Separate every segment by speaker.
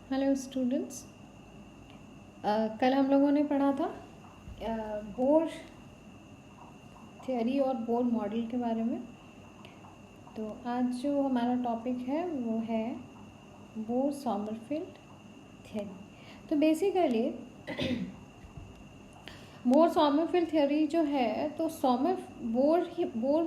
Speaker 1: Hello students. कल हम लोगों ने पढ़ा था बोर थ्योरी और बोर मॉडल के बारे में। तो आज जो हमारा टॉपिक है वो है बोर सॉमरफेल्ड थ्योरी। तो बेसिकली बोर सॉमरफेल्ड थ्योरी जो है तो बोर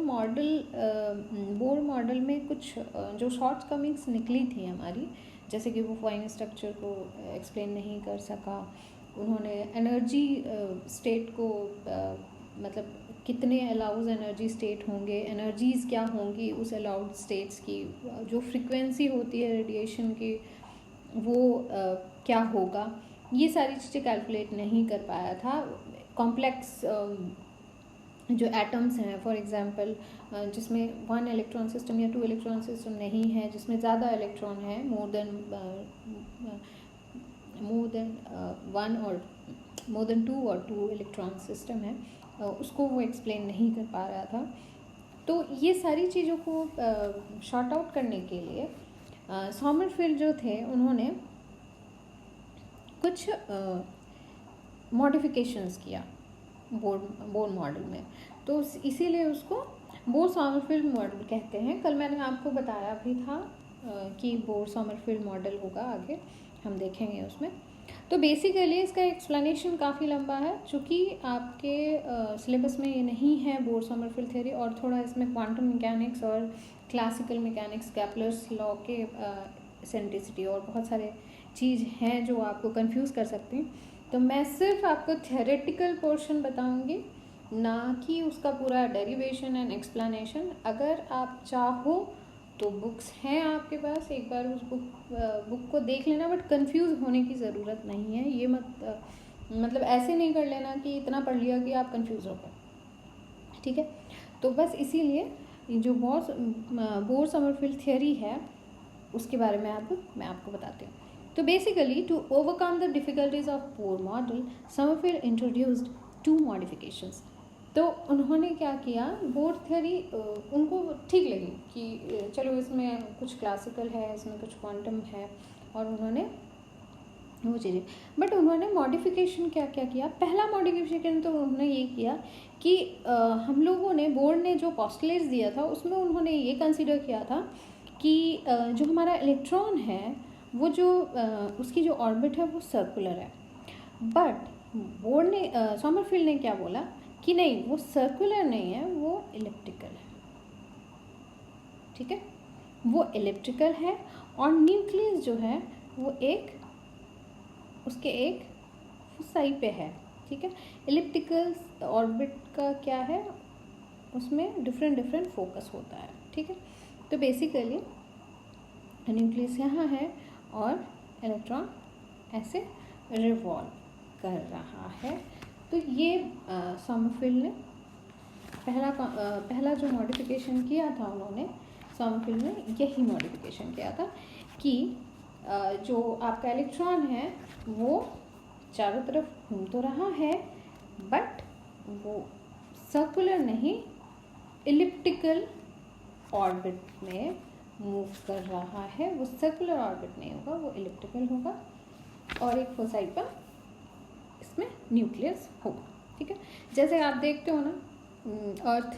Speaker 1: मॉडल में कुछ जो शॉर्ट कमिंग्स निकली थी हमारी, जैसे कि वो फाइन स्ट्रक्चर को एक्सप्लेन नहीं कर सका। उन्होंने एनर्जी स्टेट को मतलब कितने अलाउज एनर्जी स्टेट होंगे, एनर्जीज़ क्या होंगी उस अलाउड स्टेट्स की, जो फ्रिक्वेंसी होती है रेडिएशन की वो क्या होगा, ये सारी चीज़ें कैलकुलेट नहीं कर पाया था। कॉम्प्लेक्स जो एटम्स हैं फॉर एग्जांपल, जिसमें 1 इलेक्ट्रॉन सिस्टम या 2 इलेक्ट्रॉन सिस्टम नहीं है, जिसमें ज़्यादा इलेक्ट्रॉन है, मोर देन 2 और 2 इलेक्ट्रॉन सिस्टम है, उसको वो एक्सप्लेन नहीं कर पा रहा था। तो ये सारी चीज़ों को शॉर्ट आउट करने के लिए सॉमरफेल्ड जो थे उन्होंने कुछ मॉडिफिकेशंस किया बोर मॉडल में। तो इसीलिए उसको बोर सॉमरफेल्ड मॉडल कहते हैं। कल मैंने आपको बताया भी था कि बोर सॉमरफेल्ड मॉडल होगा, आगे हम देखेंगे उसमें। तो बेसिकली इसका एक्सप्लेनेशन काफ़ी लंबा है, चूँकि आपके सिलेबस में ये नहीं है बोर सॉमरफेल्ड थ्योरी, और थोड़ा इसमें क्वांटम मैकेनिक्स और क्लासिकल मैकेनिक्स, कैपलर्स लॉ के एसेंट्रिसिटी और बहुत सारे चीज़ हैं जो आपको कंफ्यूज कर सकते हैं। तो मैं सिर्फ आपको थ्योरेटिकल पोर्शन बताऊंगी, ना कि उसका पूरा डेरिवेशन एंड एक्सप्लेनेशन। अगर आप चाहो तो बुक्स हैं आपके पास, एक बार उस बुक को देख लेना, बट कंफ्यूज होने की ज़रूरत नहीं है। ये मतलब ऐसे नहीं कर लेना कि इतना पढ़ लिया कि आप कंफ्यूज हो गए, ठीक है। तो बस इसीलिए जो बोर समरफील्ड थ्योरी है उसके बारे में मैं आपको बताती हूँ। तो basically to overcome the difficulties of Bohr model, Sommerfeld introduced 2 modifications. तो उन्होंने क्या किया, बोर थ्योरी उनको ठीक लगी कि चलो इसमें कुछ क्लासिकल है, इसमें कुछ क्वांटम है, और उन्होंने वो चीज़ें, बट उन्होंने मॉडिफिकेशन क्या क्या किया। पहला मॉडिफिकेशन तो उन्होंने ये किया कि हम लोगों ने, बोर ने जो पोस्टुलेट्स दिया था उसमें उन्होंने ये कंसिडर किया था कि जो हमारा इलेक्ट्रॉन है वो जो उसकी जो ऑर्बिट है वो सर्कुलर है। बट बोर ने सॉमरफील्ड ने क्या बोला कि नहीं, वो सर्कुलर नहीं है, वो इलिप्टिकल है, ठीक है, वो इलिप्टिकल है। और न्यूक्लियस जो है वो उसके एक फोसाई पे है, ठीक है। इलिप्टिकल ऑर्बिट का क्या है, उसमें डिफरेंट फोकस होता है, ठीक है। तो बेसिकली न्यूक्लियस यहाँ है और इलेक्ट्रॉन ऐसे रिवॉल्व कर रहा है। तो ये सॉमरफील्ड ने पहला जो मॉडिफिकेशन किया था, उन्होंने सॉमरफील्ड ने यही मॉडिफिकेशन किया था कि जो आपका इलेक्ट्रॉन है वो चारों तरफ घूम तो रहा है, बट वो सर्कुलर नहीं, इलिप्टिकल ऑर्बिट में मूव कर रहा है। वो सर्कुलर ऑर्बिट नहीं होगा, वो इलिप्टिकल होगा, और एक फोसाई पर इसमें न्यूक्लियस होगा, ठीक है। जैसे आप देखते हो ना, अर्थ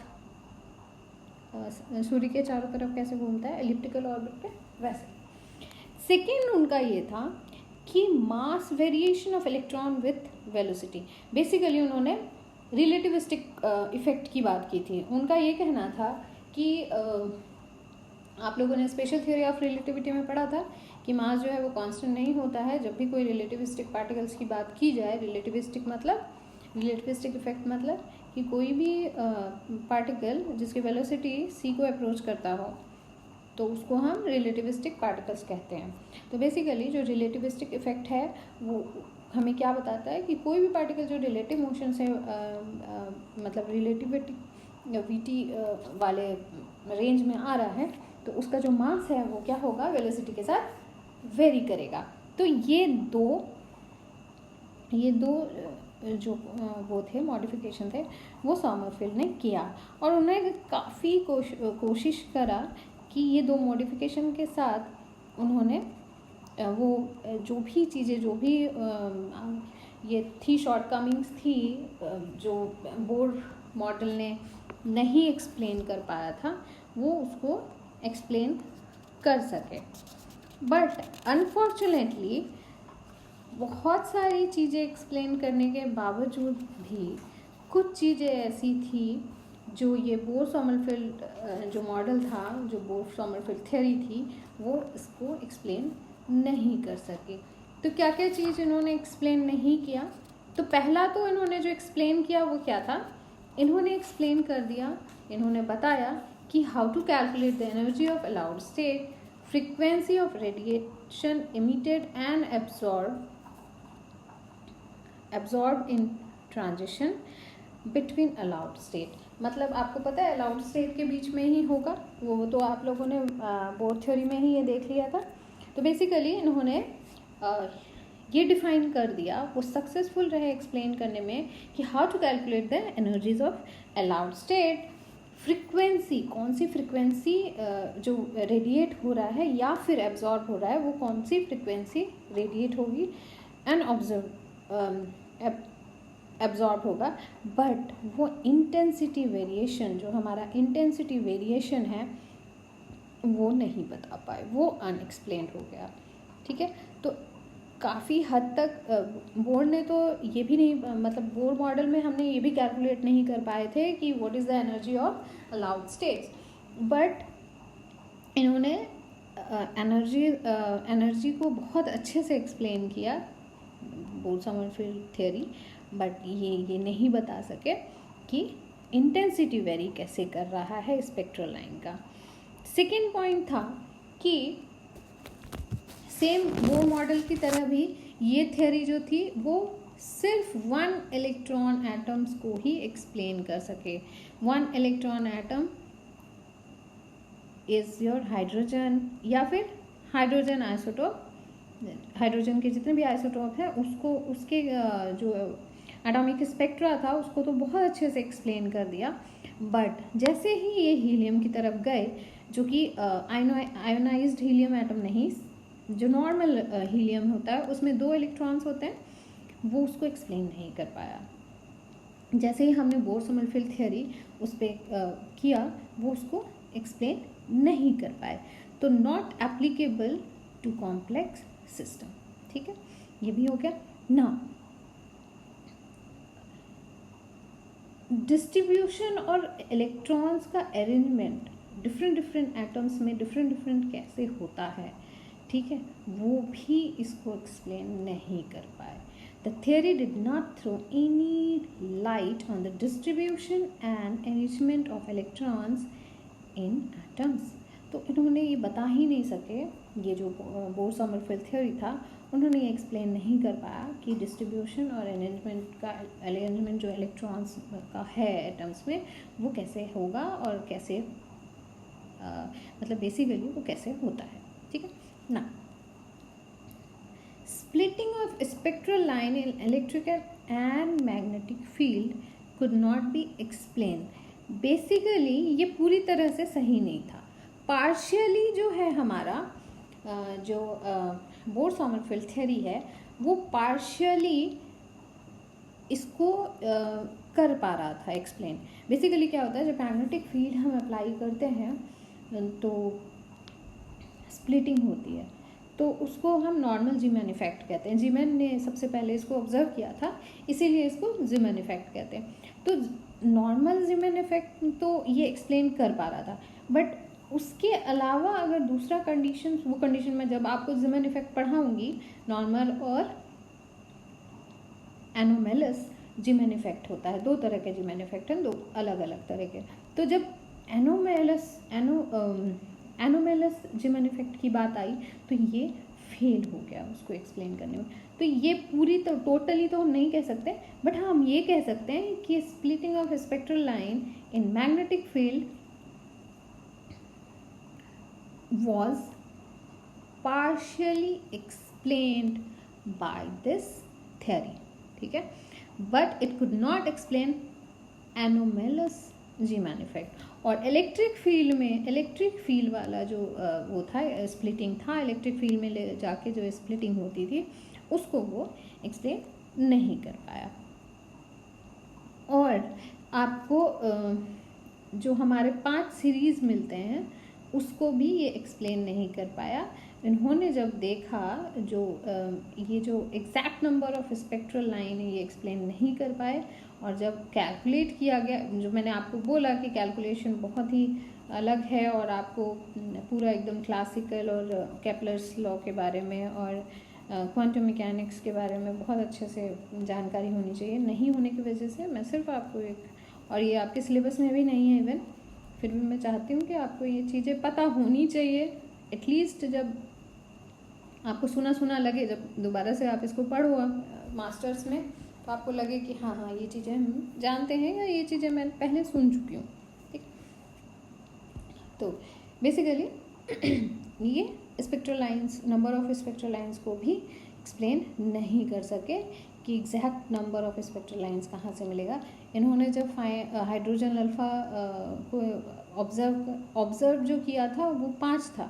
Speaker 1: सूर्य के चारों तरफ कैसे घूमता है इलिप्टिकल ऑर्बिट पे, वैसे। सेकेंड उनका ये था कि mass variation of electron with velocity. Basically उन्होंने रिलेटिविस्टिक इफेक्ट की बात की थी। उनका ये कहना था कि आप लोगों ने स्पेशल थ्योरी ऑफ रिलेटिविटी में पढ़ा था कि मास जो है वो कांस्टेंट नहीं होता है। जब भी कोई रिलेटिविस्टिक पार्टिकल्स की बात की जाए, रिलेटिविस्टिक इफेक्ट मतलब कि कोई भी पार्टिकल जिसकी वेलोसिटी c को अप्रोच करता हो तो उसको हम रिलेटिविस्टिक पार्टिकल्स कहते हैं। तो बेसिकली जो रिलेटिविस्टिक इफेक्ट है वो हमें क्या बताता है कि कोई भी पार्टिकल जो रिलेटिव मोशन से मतलब रिलेटिविटी वाले रेंज में आ रहा है, तो उसका जो मास है वो क्या होगा, वेलोसिटी के साथ वेरी करेगा। तो ये दो जो वो थे मॉडिफिकेशन थे वो सॉमरफील्ड ने किया, और उन्होंने काफ़ी कोशिश करा कि ये 2 मॉडिफिकेशन के साथ उन्होंने जो भी चीज़ें जो भी ये थी शॉर्टकमिंग्स थी जो बोर मॉडल ने नहीं एक्सप्लेन कर पाया था, वो उसको एक्सप्लेन कर सके। बट अनफॉर्चुनेटली बहुत सारी चीज़ें एक्सप्लेन करने के बावजूद भी कुछ चीज़ें ऐसी थी जो ये बोर सॉमरफेल्ड जो मॉडल था, जो बोर सॉमरफेल्ड थ्योरी थी, वो इसको एक्सप्लेन नहीं कर सके। तो क्या क्या चीज़ इन्होंने एक्सप्लेन नहीं किया? तो पहला तो इन्होंने जो एक्सप्लेन किया वो क्या था? इन्होंने एक्सप्लेन कर दिया, इन्होंने बताया कि how to calculate the energy of allowed state, frequency of radiation emitted and absorbed in transition between allowed state। मतलब आपको पता है अलाउड स्टेट के बीच में ही होगा, वो तो आप लोगों ने बोर थ्योरी में ही ये देख लिया था। तो बेसिकली इन्होंने ये डिफाइन कर दिया, वो सक्सेसफुल रहे एक्सप्लेन करने में कि how to calculate the energies of allowed state, frequency, कौन सी फ्रीक्वेंसी जो रेडिएट हो रहा है या फिर एब्जॉर्ब हो रहा है, वो कौन सी फ्रीक्वेंसी रेडिएट होगी एंड एब्जॉर्ब होगा, बट वो इंटेंसिटी वेरिएशन, जो हमारा इंटेंसिटी वेरिएशन है, वो नहीं बता पाए, वो अनएक्सप्लेन्ड हो गया। ठीक है, तो काफ़ी हद तक बोर्ड ने तो ये भी नहीं, मतलब बोर्ड मॉडल में हमने ये भी कैलकुलेट नहीं कर पाए थे कि what is the energy of allowed states, but इन्होंने एनर्जी को बहुत अच्छे से एक्सप्लेन किया, बोर सॉमरफेल्ड थ्योरी, बट ये नहीं बता सके कि इंटेंसिटी वेरी कैसे कर रहा है स्पेक्ट्रल लाइन का। सेकेंड पॉइंट था कि सेम बोर मॉडल की तरह भी ये थ्योरी जो थी वो सिर्फ वन इलेक्ट्रॉन एटम्स को ही एक्सप्लेन कर सके। One electron atom is your hydrogen, या फिर हाइड्रोजन आइसोटोप, हाइड्रोजन के जितने भी आइसोटोप हैं उसको, उसके जो एटॉमिक स्पेक्ट्रा था उसको तो बहुत अच्छे से एक्सप्लेन कर दिया, बट जैसे ही ये हीलियम की तरफ गए, जो कि आयोनाइज्ड हीलियम एटम नहीं, जो नॉर्मल हीलियम होता है उसमें 2 इलेक्ट्रॉन्स होते हैं, वो उसको एक्सप्लेन नहीं कर पाया। जैसे ही हमने बोर सॉमरफेल्ड थ्योरी उस पर किया, वो उसको एक्सप्लेन नहीं कर पाए, तो not applicable to complex system. ठीक है, ये भी हो गया ना। डिस्ट्रीब्यूशन और इलेक्ट्रॉन्स का अरेंजमेंट डिफरेंट एटम्स में डिफरेंट कैसे होता है, ठीक है, वो भी इसको एक्सप्लेन नहीं कर पाए। The theory did not throw any light on the distribution and arrangement of electrons in atoms. तो इन्होंने ये बता ही नहीं सके, ये जो बोर सॉमरफेल्ड थ्योरी था, उन्होंने ये एक्सप्लेन नहीं कर पाया कि डिस्ट्रीब्यूशन और अरेंजमेंट जो इलेक्ट्रॉन्स का है एटम्स में, वो कैसे होगा और कैसे मतलब बेसिकली वो कैसे होता है। ठीक है ना। Splitting of spectral line in electrical and magnetic field could not be explain. Basically ये पूरी तरह से सही नहीं था, पार्शियली जो है हमारा जो बोर सॉमरफेल्ड थ्योरी है, वो पार्शियली इसको कर पा रहा था एक्सप्लेन। बेसिकली क्या होता है, जब मैग्नेटिक फील्ड हम अप्लाई करते हैं तो स्प्लिटिंग होती है, तो उसको हम नॉर्मल जीमैन इफेक्ट कहते हैं। जीमैन ने सबसे पहले इसको ऑब्जर्व किया था, इसीलिए इसको जीमैन इफेक्ट कहते हैं। तो नॉर्मल जीमैन इफेक्ट तो ये एक्सप्लेन कर पा रहा था, बट उसके अलावा अगर दूसरा कंडीशन, वो कंडीशन में जब आपको जीमैन इफेक्ट पढ़ाऊंगी, नॉर्मल और एनोमेलस जीमैन इफेक्ट होता है, 2 तरह के जीमैन इफेक्ट हैं, 2 अलग अलग तरह के। तो जब एनोमेलस जीमैन इफेक्ट की बात आई तो ये फेल हो गया उसको एक्सप्लेन करने में। तो ये पूरी तो टोटली तो हम नहीं कह सकते, बट हाँ हम ये कह सकते हैं कि splitting of spectral line in magnetic field was partially explained by this theory, ठीक है, but it could not explain anomalous Zeeman effect। और इलेक्ट्रिक फील्ड वाला जो वो था स्प्लिटिंग था, इलेक्ट्रिक फील्ड में ले जाके जो स्प्लिटिंग होती थी उसको वो एक्सप्लेन नहीं कर पाया। और आपको जो हमारे 5 सीरीज़ मिलते हैं उसको भी ये एक्सप्लेन नहीं कर पाया। इन्होंने जब देखा जो ये जो exact number of spectral line है ये एक्सप्लेन नहीं कर पाए, और जब कैलकुलेट किया गया, जो मैंने आपको बोला कि कैलकुलेशन बहुत ही अलग है और आपको पूरा एकदम क्लासिकल और केपलर्स लॉ के बारे में और क्वांटम मैकेनिक्स के बारे में बहुत अच्छे से जानकारी होनी चाहिए, नहीं होने की वजह से मैं सिर्फ आपको एक, और ये आपके सिलेबस में भी नहीं है इवन, फिर भी मैं चाहती हूँ कि आपको ये चीज़ें पता होनी चाहिए। एटलीस्ट जब आपको सुना लगे, जब दोबारा से आप इसको पढ़ो मास्टर्स में, तो आपको लगे कि हाँ ये चीज़ें हम जानते हैं या ये चीज़ें मैं पहले सुन चुकी हूँ। ठीक, तो बेसिकली ये spectral lines, number of spectral lines को भी एक्सप्लेन नहीं कर सके कि exact number of spectral lines कहाँ से मिलेगा। इन्होंने जब हाइड्रोजन अल्फ़ा को ऑब्ज़र्व जो किया था वो 5 था,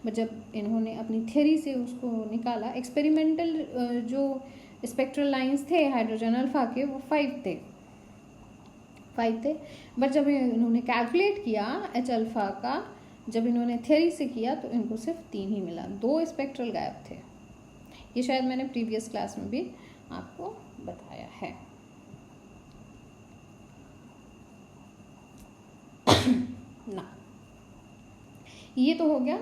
Speaker 1: बट जब इन्होंने अपनी थ्योरी से उसको निकाला, एक्सपेरिमेंटल जो स्पेक्ट्रल लाइंस थे हाइड्रोजन अल्फ़ा के वो 5 थे, बट जब इन्होंने कैलकुलेट किया एच अल्फ़ा का, जब इन्होंने थ्योरी से किया तो इनको सिर्फ 3 ही मिला, 2 स्पेक्ट्रल गायब थे। ये शायद मैंने प्रीवियस क्लास में भी आपको बताया है। ना, ये तो हो गया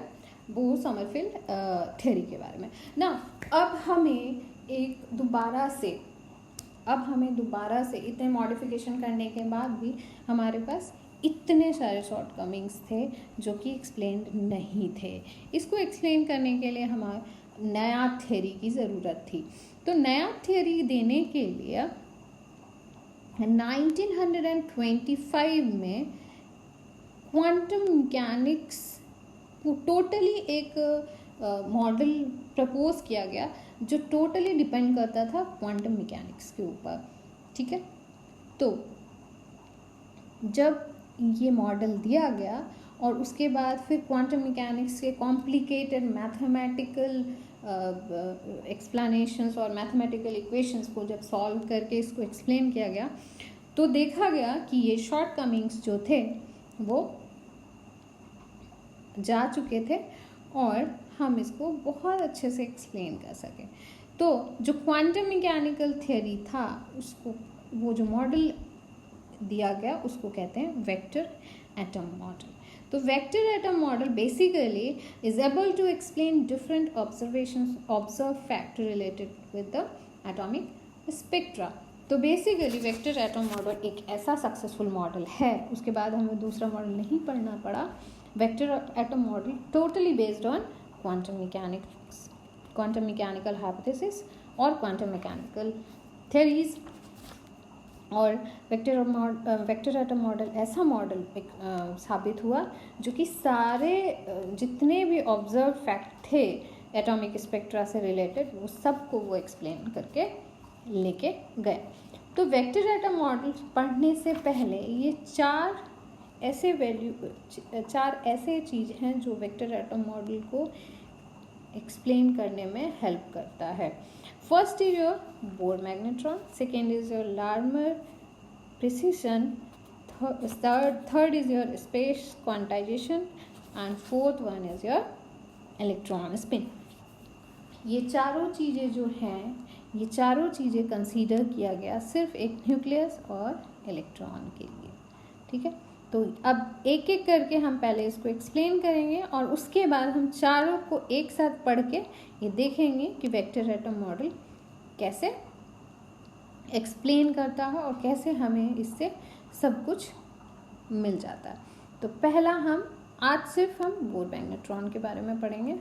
Speaker 1: बोर समरफील्ड थ्योरी के बारे में ना। अब हमें दोबारा से इतने मॉडिफिकेशन करने के बाद भी हमारे पास इतने सारे शॉर्टकमिंग्स थे जो कि एक्सप्लेन नहीं थे। इसको एक्सप्लेन करने के लिए हमारा नया थ्योरी की ज़रूरत थी। तो नया थ्योरी देने के लिए 1925 में क्वांटम मैकेनिक्स को टोटली एक मॉडल प्रपोज किया गया जो टोटली डिपेंड करता था क्वांटम मैकेनिक्स के ऊपर। ठीक है, तो जब ये मॉडल दिया गया और उसके बाद फिर क्वांटम मैकेनिक्स के कॉम्प्लिकेटेड मैथमेटिकल एक्सप्लेनेशंस और मैथमेटिकल इक्वेशंस को जब सॉल्व करके इसको एक्सप्लेन किया गया, तो देखा गया कि ये शॉर्टकमिंग्स जो थे वो जा चुके थे और हम इसको बहुत अच्छे से एक्सप्लेन कर सकें। तो जो क्वांटम मैकेनिकल थ्योरी था उसको, वो जो मॉडल दिया गया उसको कहते हैं वेक्टर एटम मॉडल। तो vector atom model basically is able to explain different observe fact related with the atomic spectra. तो बेसिकली वेक्टर एटम मॉडल एक ऐसा सक्सेसफुल मॉडल है, उसके बाद हमें दूसरा मॉडल नहीं पढ़ना पड़ा। Vector atom model totally based on quantum mechanical hypothesis और क्वांटम मैकेनिकल थ्योरीज। और वेक्टर एटम मॉडल ऐसा मॉडल साबित हुआ जो कि सारे जितने भी ऑब्जर्व फैक्ट थे एटॉमिक स्पेक्ट्रा से रिलेटेड वो सबको वो एक्सप्लेन करके लेके गए। तो वेक्टर एटम मॉडल पढ़ने से पहले ये चार ऐसे चीज़ हैं जो वेक्टर एटम मॉडल को एक्सप्लेन करने में हेल्प करता है। First is your bore magnetron, second is your Larmor precision, third is your space quantization and fourth one is your electron spin. ये चारों चीज़ें जो हैं, ये चारों चीज़ें कंसीडर किया गया सिर्फ एक न्यूक्लियस और इलेक्ट्रॉन के लिए। ठीक है, तो अब एक एक करके हम पहले इसको एक्सप्लेन करेंगे और उसके बाद हम चारों को एक साथ पढ़ के ये देखेंगे कि वेक्टर एटम मॉडल कैसे एक्सप्लेन करता है और कैसे हमें इससे सब कुछ मिल जाता है। तो पहला आज सिर्फ हम बोर मैग्नेट्रॉन के बारे में पढ़ेंगे।